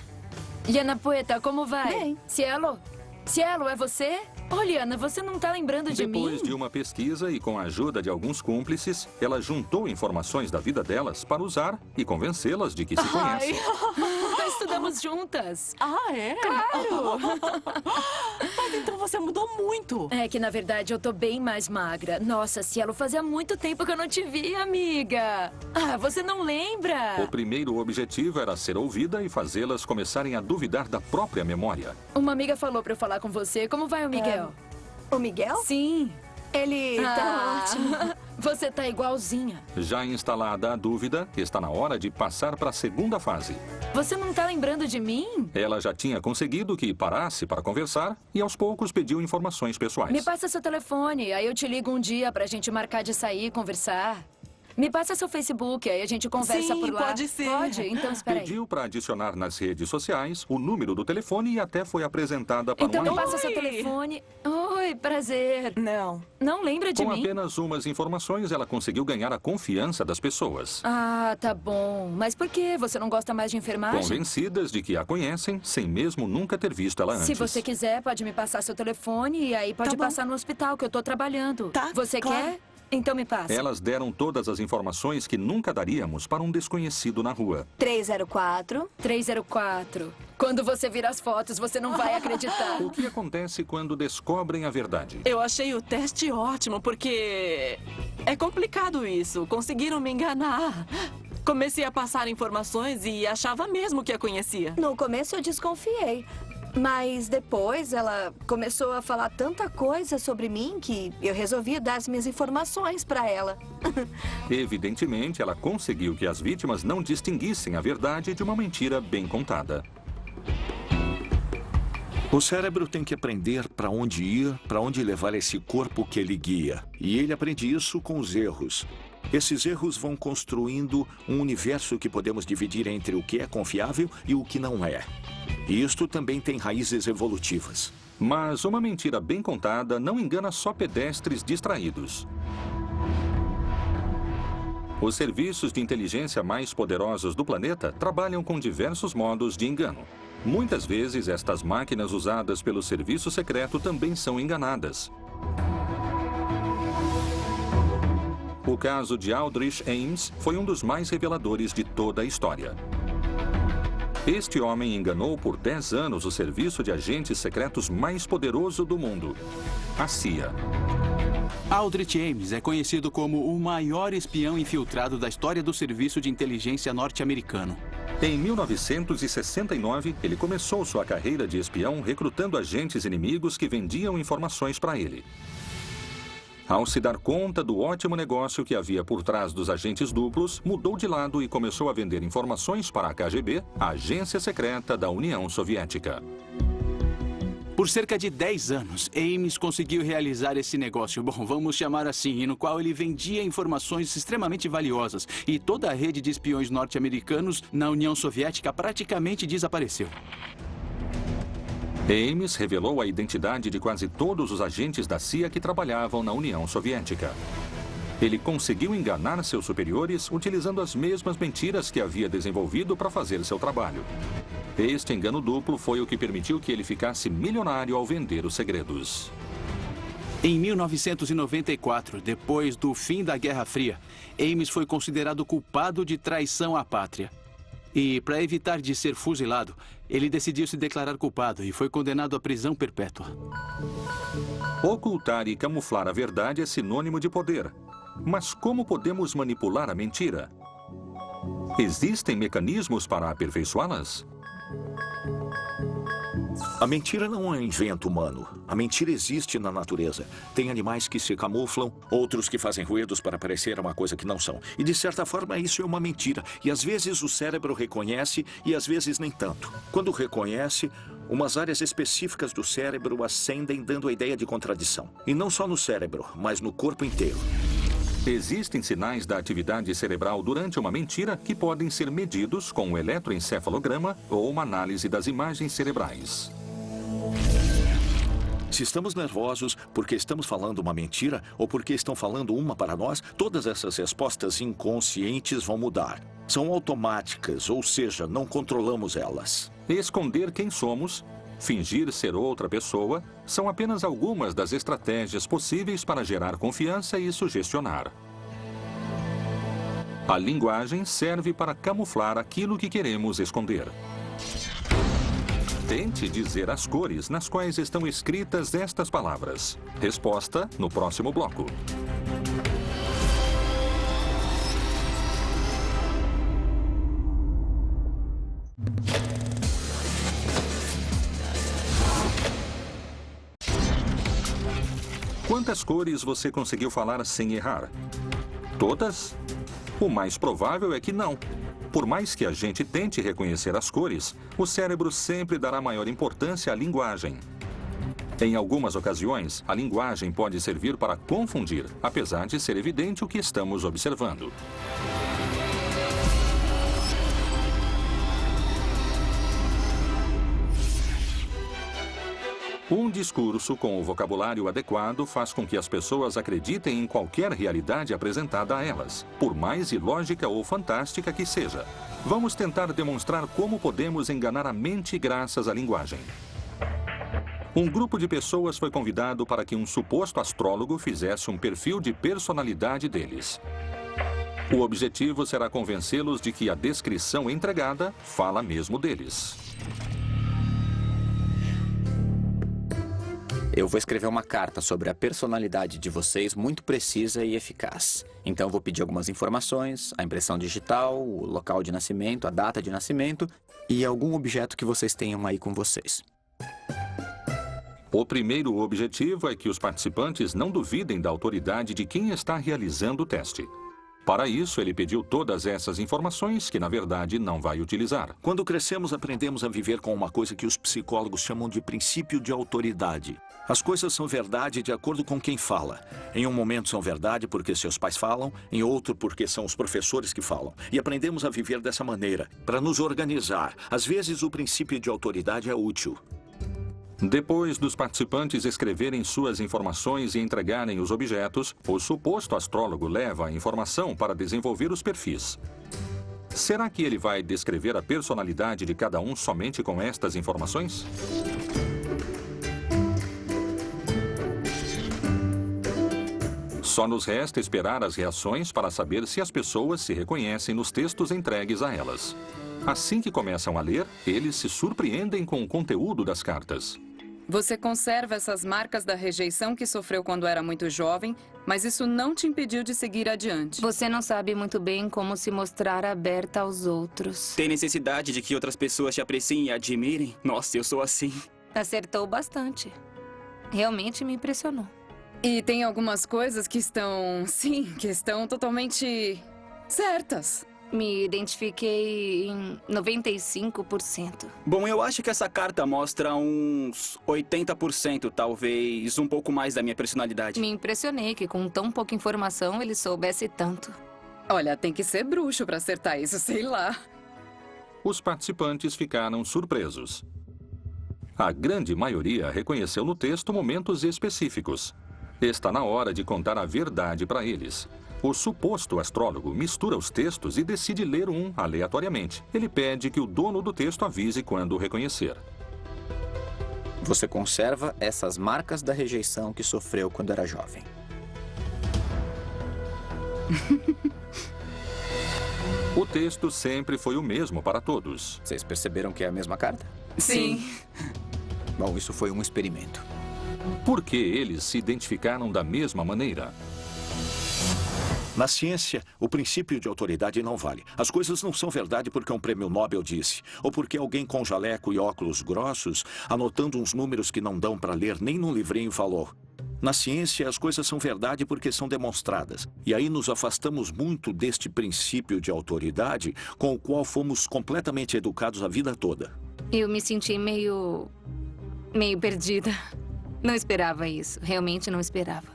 Yana Poeta, como vai? Bem. Cielo? Cielo, é você? Olha, Ana, você não tá lembrando de mim? Depois de uma pesquisa e com a ajuda de alguns cúmplices, ela juntou informações da vida delas para usar e convencê-las de que se conhecem. Nós estudamos juntas. Ah, é? Claro! Mas então você mudou muito. É que, na verdade, eu tô bem mais magra. Nossa, Cielo, fazia muito tempo que eu não te vi, amiga. Ah, você não lembra? O primeiro objetivo era ser ouvida e fazê-las começarem a duvidar da própria memória. Uma amiga falou pra eu falar com você. Como vai o Miguel? O Miguel? Sim. Ele tá ótimo. Você tá igualzinha. Já instalada a dúvida, está na hora de passar para a segunda fase. Você não tá lembrando de mim? Ela já tinha conseguido que parasse para conversar e aos poucos pediu informações pessoais. Me passa seu telefone, aí eu te ligo um dia pra gente marcar de sair e conversar. Me passa seu Facebook, aí a gente conversa Sim, por lá. pode ser. Pode? Então espera aí. Pediu para adicionar nas redes sociais o número do telefone e até foi apresentada para Então um me amigo. passa seu telefone. Oi, prazer. Não. Não lembra de Com mim? apenas umas informações, ela conseguiu ganhar a confiança das pessoas. Ah, tá bom. Mas por que? Você não gosta mais de enfermagem? Convencidas de que a conhecem, sem mesmo nunca ter visto ela antes. Se você quiser, pode me passar seu telefone e aí pode passar no hospital, que eu tô trabalhando. Tá, Você claro. quer? Então me passa. Elas deram todas as informações que nunca daríamos para um desconhecido na rua. 304. 304. Quando você vir as fotos, você não vai acreditar. O que acontece quando descobrem a verdade? Eu achei o teste ótimo, porque é complicado isso. Conseguiram me enganar. Comecei a passar informações e achava mesmo que a conhecia. No começo eu desconfiei. Mas depois ela começou a falar tanta coisa sobre mim que eu resolvi dar as minhas informações para ela. Evidentemente, ela conseguiu que as vítimas não distinguissem a verdade de uma mentira bem contada. O cérebro tem que aprender para onde ir, para onde levar esse corpo que ele guia. E ele aprende isso com os erros. Esses erros vão construindo um universo que podemos dividir entre o que é confiável e o que não é. E isto também tem raízes evolutivas. Mas uma mentira bem contada não engana só pedestres distraídos. Os serviços de inteligência mais poderosos do planeta trabalham com diversos modos de engano. Muitas vezes, estas máquinas usadas pelo serviço secreto também são enganadas. O caso de Aldrich Ames foi um dos mais reveladores de toda a história. Este homem enganou por 10 anos o serviço de agentes secretos mais poderoso do mundo, a CIA. Aldrich Ames é conhecido como o maior espião infiltrado da história do serviço de inteligência norte-americano. Em 1969, ele começou sua carreira de espião recrutando agentes inimigos que vendiam informações para ele. Ao se dar conta do ótimo negócio que havia por trás dos agentes duplos, mudou de lado e começou a vender informações para a KGB, a agência secreta da União Soviética. Por cerca de 10 anos, Ames conseguiu realizar esse negócio, bom, vamos chamar assim, no qual ele vendia informações extremamente valiosas e toda a rede de espiões norte-americanos na União Soviética praticamente desapareceu. Ames revelou a identidade de quase todos os agentes da CIA que trabalhavam na União Soviética. Ele conseguiu enganar seus superiores utilizando as mesmas mentiras que havia desenvolvido para fazer seu trabalho. Este engano duplo foi o que permitiu que ele ficasse milionário ao vender os segredos. Em 1994, depois do fim da Guerra Fria, Ames foi considerado culpado de traição à pátria. E, para evitar de ser fuzilado, ele decidiu se declarar culpado e foi condenado à prisão perpétua. Ocultar e camuflar a verdade é sinônimo de poder. Mas como podemos manipular a mentira? Existem mecanismos para aperfeiçoá-las? A mentira não é um invento humano. A mentira existe na natureza. Tem animais que se camuflam, outros que fazem ruídos para parecer uma coisa que não são. E, de certa forma, isso é uma mentira. E, às vezes, o cérebro reconhece e, às vezes, nem tanto. Quando reconhece, umas áreas específicas do cérebro acendem, dando a ideia de contradição. E não só no cérebro, mas no corpo inteiro. Existem sinais da atividade cerebral durante uma mentira que podem ser medidos com um eletroencefalograma ou uma análise das imagens cerebrais. Se estamos nervosos porque estamos falando uma mentira ou porque estão falando uma para nós, todas essas respostas inconscientes vão mudar. São automáticas, ou seja, não controlamos elas. Esconder quem somos fingir ser outra pessoa, são apenas algumas das estratégias possíveis para gerar confiança e sugestionar. A linguagem serve para camuflar aquilo que queremos esconder. Tente dizer as cores nas quais estão escritas estas palavras. Resposta no próximo bloco. Quantas cores você conseguiu falar sem errar? Todas? O mais provável é que não. Por mais que a gente tente reconhecer as cores, o cérebro sempre dará maior importância à linguagem. Em algumas ocasiões, a linguagem pode servir para confundir, apesar de ser evidente o que estamos observando. Um discurso com o vocabulário adequado faz com que as pessoas acreditem em qualquer realidade apresentada a elas, por mais ilógica ou fantástica que seja. Vamos tentar demonstrar como podemos enganar a mente graças à linguagem. Um grupo de pessoas foi convidado para que um suposto astrólogo fizesse um perfil de personalidade deles. O objetivo será convencê-los de que a descrição entregada fala mesmo deles. Eu vou escrever uma carta sobre a personalidade de vocês muito precisa e eficaz. Então vou pedir algumas informações, a impressão digital, o local de nascimento, a data de nascimento e algum objeto que vocês tenham aí com vocês. O primeiro objetivo é que os participantes não duvidem da autoridade de quem está realizando o teste. Para isso, ele pediu todas essas informações que, na verdade, não vai utilizar. Quando crescemos, aprendemos a viver com uma coisa que os psicólogos chamam de princípio de autoridade. As coisas são verdade de acordo com quem fala. Em um momento são verdade porque seus pais falam, em outro porque são os professores que falam. E aprendemos a viver dessa maneira, para nos organizar. Às vezes, o princípio de autoridade é útil. Depois dos participantes escreverem suas informações e entregarem os objetos, o suposto astrólogo leva a informação para desenvolver os perfis. Será que ele vai descrever a personalidade de cada um somente com estas informações? Só nos resta esperar as reações para saber se as pessoas se reconhecem nos textos entregues a elas. Assim que começam a ler, eles se surpreendem com o conteúdo das cartas. Você conserva essas marcas da rejeição que sofreu quando era muito jovem, mas isso não te impediu de seguir adiante. Você não sabe muito bem como se mostrar aberta aos outros. Tem necessidade de que outras pessoas te apreciem e admirem? Nossa, eu sou assim. Acertou bastante. Realmente me impressionou. E tem algumas coisas que estão, sim, que estão totalmente certas. Me identifiquei em 95%. Bom, eu acho que essa carta mostra uns 80%, talvez um pouco mais da minha personalidade. Me impressionei que com tão pouca informação ele soubesse tanto. Olha, tem que ser bruxo para acertar isso, sei lá. Os participantes ficaram surpresos. A grande maioria reconheceu no texto momentos específicos. Está na hora de contar a verdade para eles. O suposto astrólogo mistura os textos e decide ler um aleatoriamente. Ele pede que o dono do texto avise quando o reconhecer. Você conserva essas marcas da rejeição que sofreu quando era jovem. O texto sempre foi o mesmo para todos. Vocês perceberam que é a mesma carta? Sim. Bom, isso foi um experimento. Por que eles se identificaram da mesma maneira? Na ciência, o princípio de autoridade não vale. As coisas não são verdade porque um prêmio Nobel disse, ou porque alguém com jaleco e óculos grossos, anotando uns números que não dão para ler nem num livrinho, falou. Na ciência, as coisas são verdade porque são demonstradas. E aí nos afastamos muito deste princípio de autoridade com o qual fomos completamente educados a vida toda. Eu me senti meio perdida. Não esperava isso. Realmente não esperava.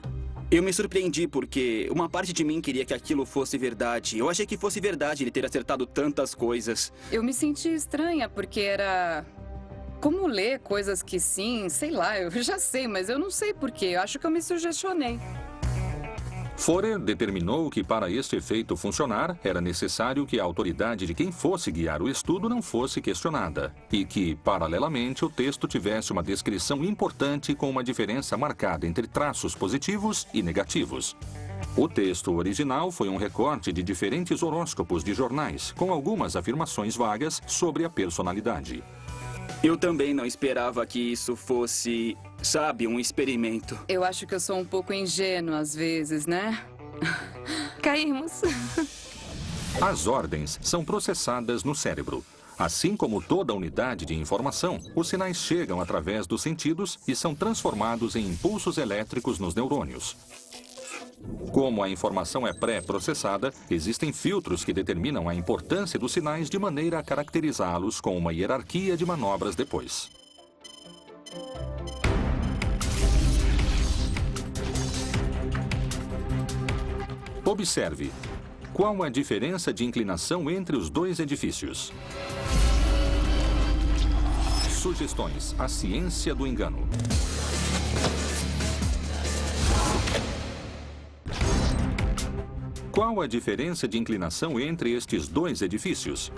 Eu me surpreendi porque uma parte de mim queria que aquilo fosse verdade. Eu achei que fosse verdade ele ter acertado tantas coisas. Eu me senti estranha porque era... Como ler coisas que sim, sei lá, eu já sei, mas eu não sei por quê. Eu acho que eu me sugestionei. Forer determinou que para este efeito funcionar, era necessário que a autoridade de quem fosse guiar o estudo não fosse questionada e que, paralelamente, o texto tivesse uma descrição importante com uma diferença marcada entre traços positivos e negativos. O texto original foi um recorte de diferentes horóscopos de jornais, com algumas afirmações vagas sobre a personalidade. Eu também não esperava que isso fosse, sabe, um experimento. Eu acho que eu sou um pouco ingênua às vezes, né? Caímos. As ordens são processadas no cérebro. Assim como toda unidade de informação, os sinais chegam através dos sentidos e são transformados em impulsos elétricos nos neurônios. Como a informação é pré-processada, existem filtros que determinam a importância dos sinais de maneira a caracterizá-los com uma hierarquia de manobras depois. Observe. Qual a diferença de inclinação entre os dois edifícios? Sugestões. A ciência do engano. Qual a diferença de inclinação entre estes dois edifícios?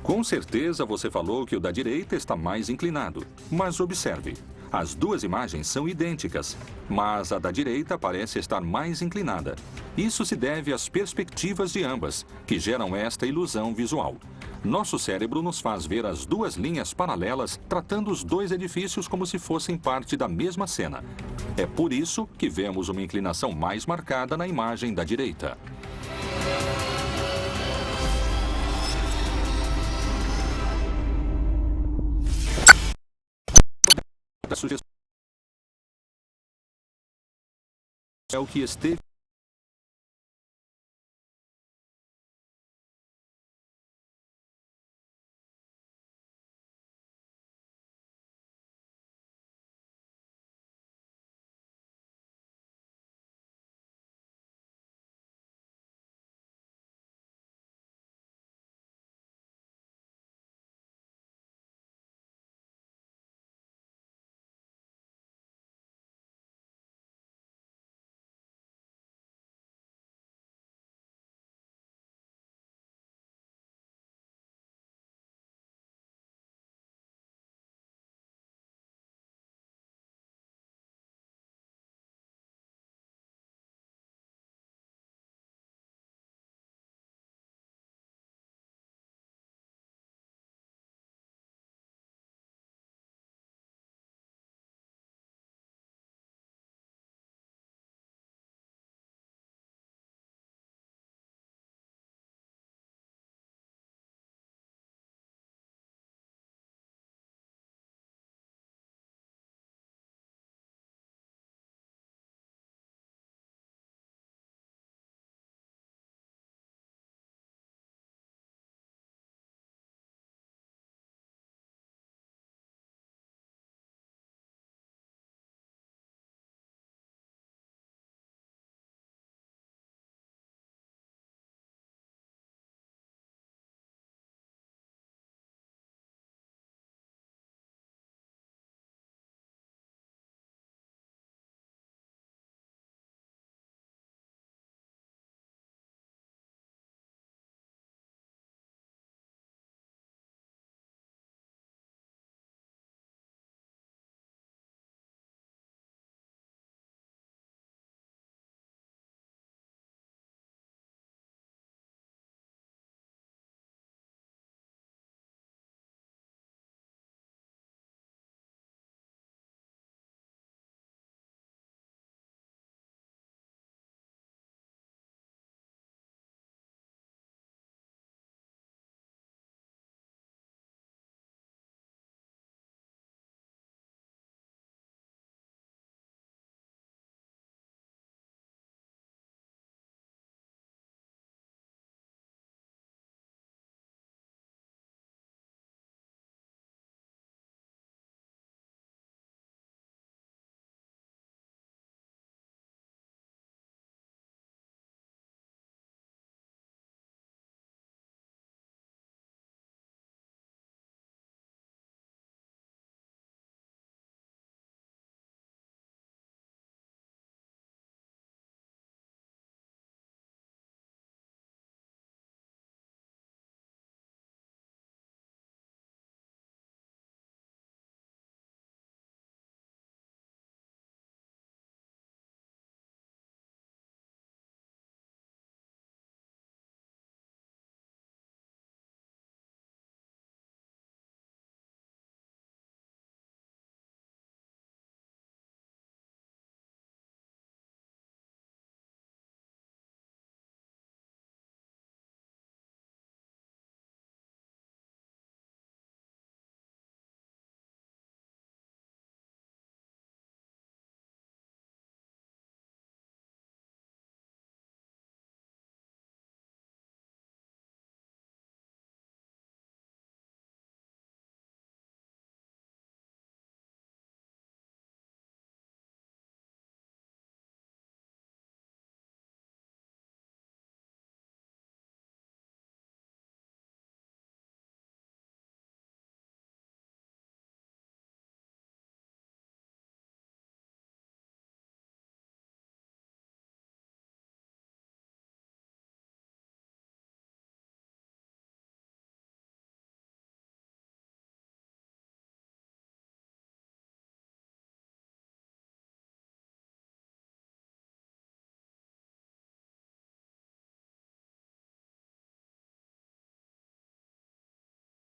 Com certeza você falou que o da direita está mais inclinado, mas observe. As duas imagens são idênticas, mas a da direita parece estar mais inclinada. Isso se deve às perspectivas de ambas, que geram esta ilusão visual. Nosso cérebro nos faz ver as duas linhas paralelas, tratando os dois edifícios como se fossem parte da mesma cena. É por isso que vemos uma inclinação mais marcada na imagem da direita. A sugestão é o que esteve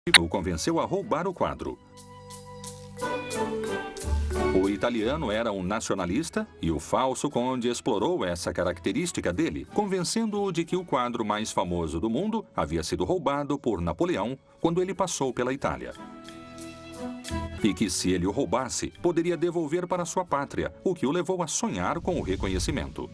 O convenceu a roubar o quadro. O italiano era um nacionalista e o falso conde explorou essa característica dele, convencendo-o de que o quadro mais famoso do mundo havia sido roubado por Napoleão quando ele passou pela Itália. E que se ele o roubasse, poderia devolver para sua pátria, o que o levou a sonhar com o reconhecimento.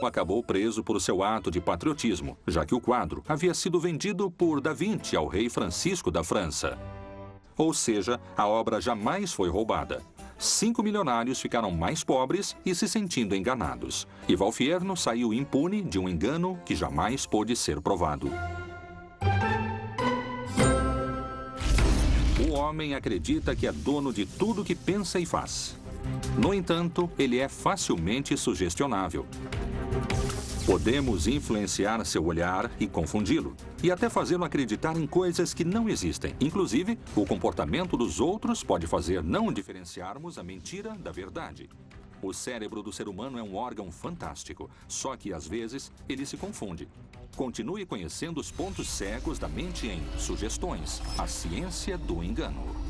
Acabou preso por seu ato de patriotismo, já que o quadro havia sido vendido por Da Vinci ao rei Francisco da França. Ou seja, a obra jamais foi roubada. 5 milionários ficaram mais pobres e se sentindo enganados. E Valfierno saiu impune de um engano que jamais pôde ser provado. O homem acredita que é dono de tudo que pensa e faz. No entanto, ele é facilmente sugestionável. Podemos influenciar seu olhar e confundi-lo, e até fazê-lo acreditar em coisas que não existem. Inclusive, o comportamento dos outros pode fazer não diferenciarmos a mentira da verdade. O cérebro do ser humano é um órgão fantástico, só que às vezes ele se confunde. Continue conhecendo os pontos cegos da mente em Sugestões, a ciência do engano.